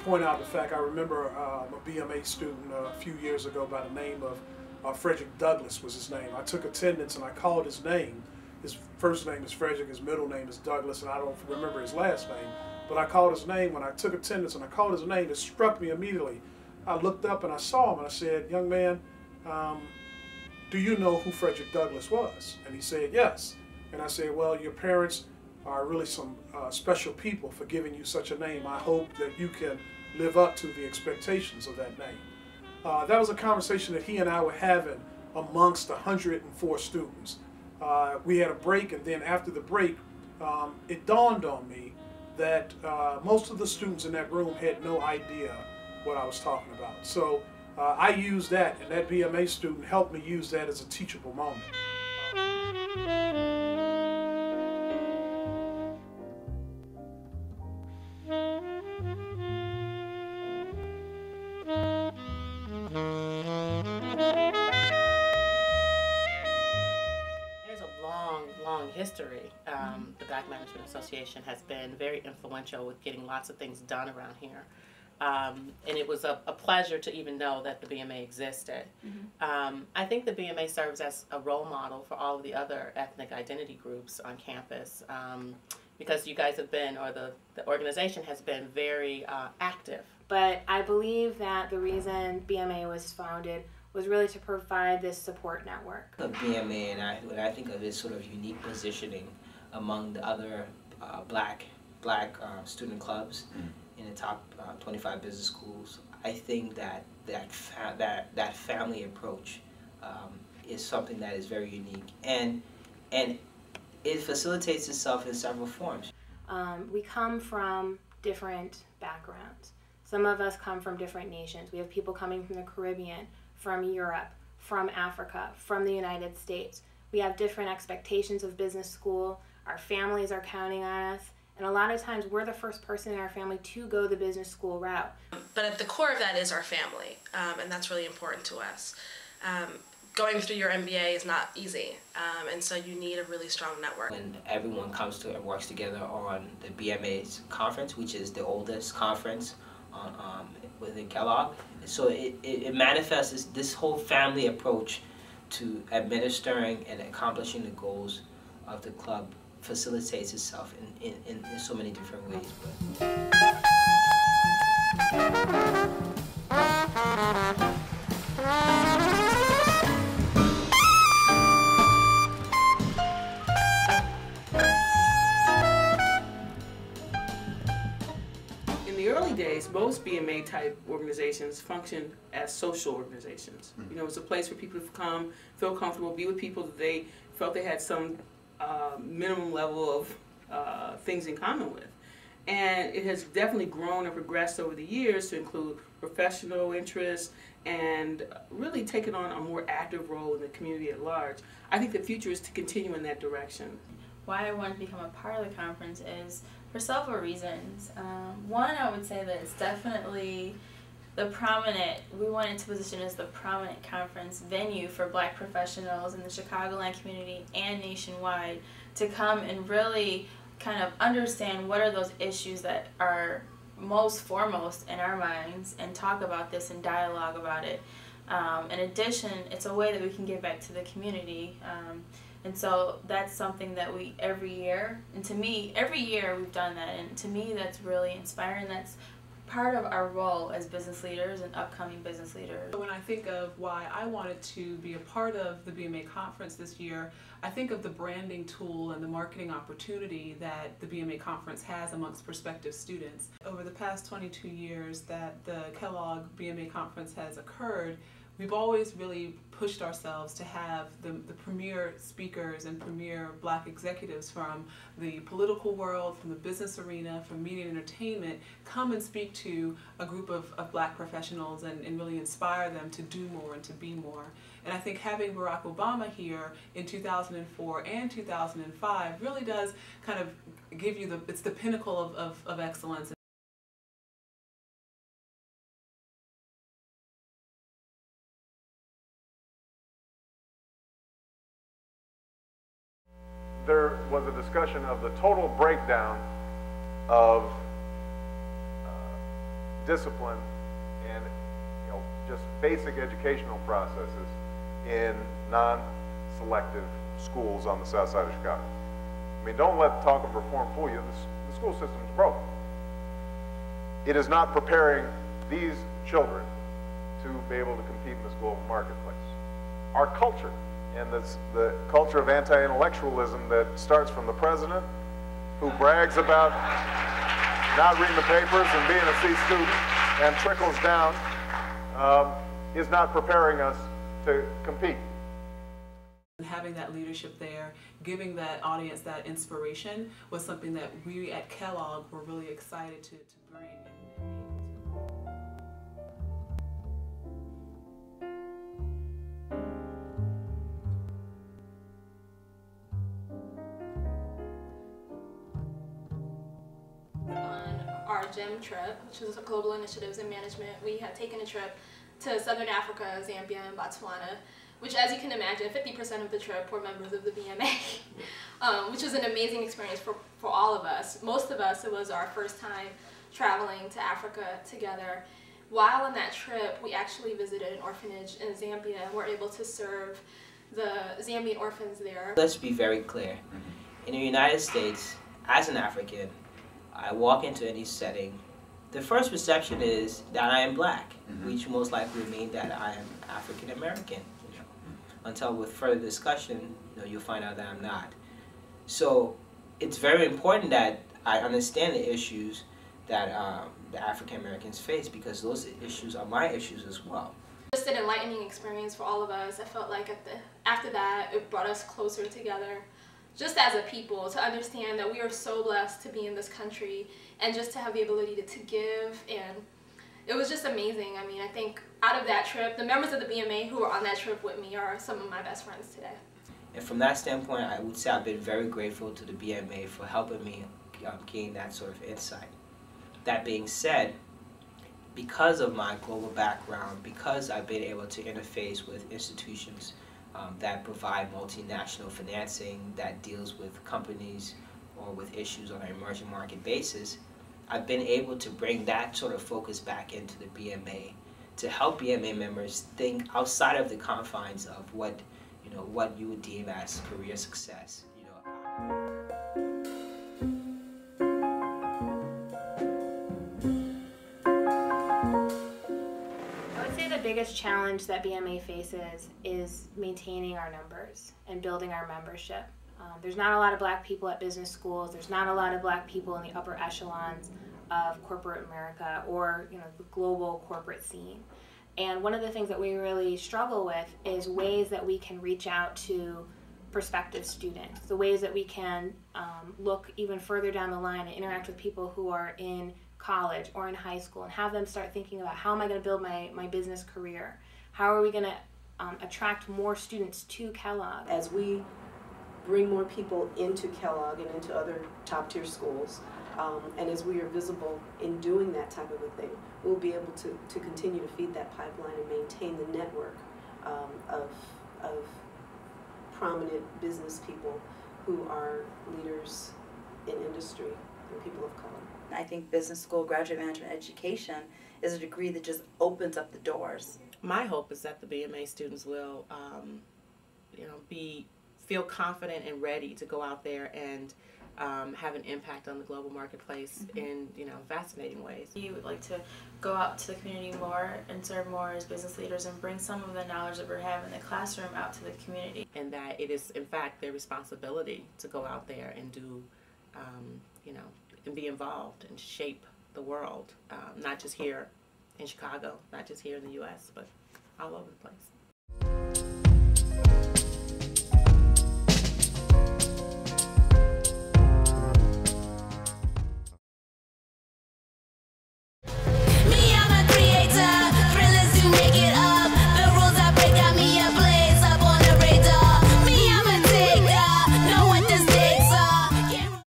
point out the fact I remember a BMA student a few years ago by the name of Frederick Douglass was his name. I took attendance and I called his name. His first name is Frederick, his middle name is Douglas, and I don't remember his last name. But I called his name when I took attendance and I called his name. It struck me immediately. I looked up and I saw him and I said, "Young man, do you know who Frederick Douglass was?" And he said, "Yes." And I said, "Well, your parents are really some special people for giving you such a name. I hope that you can live up to the expectations of that name." That was a conversation that he and I were having amongst 104 students. We had a break, and then after the break, it dawned on me that most of the students in that room had no idea what I was talking about. So I used that, and that BMA student helped me use that as a teachable moment. There's a long history. The Black Management Association has been very influential with getting lots of things done around here. And it was a pleasure to even know that the BMA existed. I think the BMA serves as a role model for all of the other ethnic identity groups on campus, because you guys have been, or the organization has been very active. But I believe that the reason BMA was founded was really to provide this support network. The BMA, and what I think of is sort of unique positioning among the other black student clubs in the top 25 business schools. I think that family approach is something that is very unique, and it facilitates itself in several forms. We come from different backgrounds. Some of us come from different nations. We have people coming from the Caribbean, from Europe, from Africa, from the United States. We have different expectations of business school. Our families are counting on us. And a lot of times we're the first person in our family to go the business school route. But at the core of that is our family, and that's really important to us. Going through your MBA is not easy, and so you need a really strong network. When everyone comes to and works together on the BMA's conference, which is the oldest conference within Kellogg, so it manifests this whole family approach to administering and accomplishing the goals of the club. Facilitates itself in so many different ways. In the early days, most BMA type organizations function as social organizations. You know, it's a place for people to come, feel comfortable, be with people that they felt they had some minimum level of things in common with. And it has definitely grown and progressed over the years to include professional interests and really taken on a more active role in the community at large. I think the future is to continue in that direction. Why I wanted to become a part of the conference is for several reasons. One, I would say that it's definitely we wanted to position as the prominent conference venue for Black professionals in the Chicagoland community and nationwide to come and really kind of understand what are those issues that are most foremost in our minds and talk about this and dialogue about it. In addition, it's a way that we can give back to the community. And so that's something that we every year, and to me, every year we've done that, and to me that's really inspiring. That's part of our role as business leaders and upcoming business leaders. When I think of why I wanted to be a part of the BMA conference this year, I think of the branding tool and the marketing opportunity that the BMA conference has amongst prospective students. Over the past 22 years that the Kellogg BMA conference has occurred, we've always really pushed ourselves to have the premier speakers and premier Black executives from the political world, from the business arena, from media and entertainment, come and speak to a group of Black professionals and really inspire them to do more and to be more. And I think having Barack Obama here in 2004 and 2005 really does kind of give you it's the pinnacle of excellence. There was a discussion of the total breakdown of discipline and just basic educational processes in non-selective schools on the south side of Chicago. I mean, don't let talk of reform fool you. The school system is broken. It is not preparing these children to be able to compete in this global marketplace. Our culture, and the culture of anti-intellectualism that starts from the president, who brags about not reading the papers and being a C student and trickles down, is not preparing us to compete. Having that leadership there, giving that audience that inspiration was something that we at Kellogg were really excited to bring. On our GEM trip, which is Global Initiatives in Management, we had taken a trip to Southern Africa, Zambia, and Botswana, which, as you can imagine, 50% of the trip were members of the BMA, which was an amazing experience for all of us. Most of us, it was our first time traveling to Africa together. While on that trip, we actually visited an orphanage in Zambia and were able to serve the Zambian orphans there. Let's be very clear. In the United States, as an African, I walk into any setting, the first perception is that I am black, which most likely would mean that I am African American. Until with further discussion, you'll find out that I'm not. So it's very important that I understand the issues that the African Americans face, because those issues are my issues as well. Just an enlightening experience for all of us. I felt like after that, it brought us closer together, just as a people, to understand that we are so blessed to be in this country and just to have the ability to give. And it was just amazing. I mean, I think out of that trip, the members of the BMA who were on that trip with me are some of my best friends today. And from that standpoint, I would say I've been very grateful to the BMA for helping me gain that sort of insight. That being said, because of my global background, because I've been able to interface with institutions that provide multinational financing, that deals with companies or with issues on an emerging market basis, I've been able to bring that sort of focus back into the BMA to help BMA members think outside of the confines of what you would deem as career success. The biggest challenge that BMA faces is maintaining our numbers and building our membership. There's not a lot of black people at business schools. There's not a lot of black people in the upper echelons of corporate America or the global corporate scene. And one of the things that we really struggle with is ways that we can reach out to prospective students, the ways that we can look even further down the line and interact with people who are in college or in high school and have them start thinking about, how am I going to build my business career? How are we going to attract more students to Kellogg? As we bring more people into Kellogg and into other top tier schools, and as we are visible in doing that type of a thing, we'll be able to continue to feed that pipeline and maintain the network of prominent business people who are leaders in industry and people of color. I think business school, graduate management education is a degree that just opens up the doors. My hope is that the BMA students will, feel confident and ready to go out there and have an impact on the global marketplace in fascinating ways. We would like to go out to the community more and serve more as business leaders and bring some of the knowledge that we're having in the classroom out to the community. And that it is in fact their responsibility to go out there and do, and be involved and shape the world, not just here in Chicago, not just here in the U.S., but all over the place.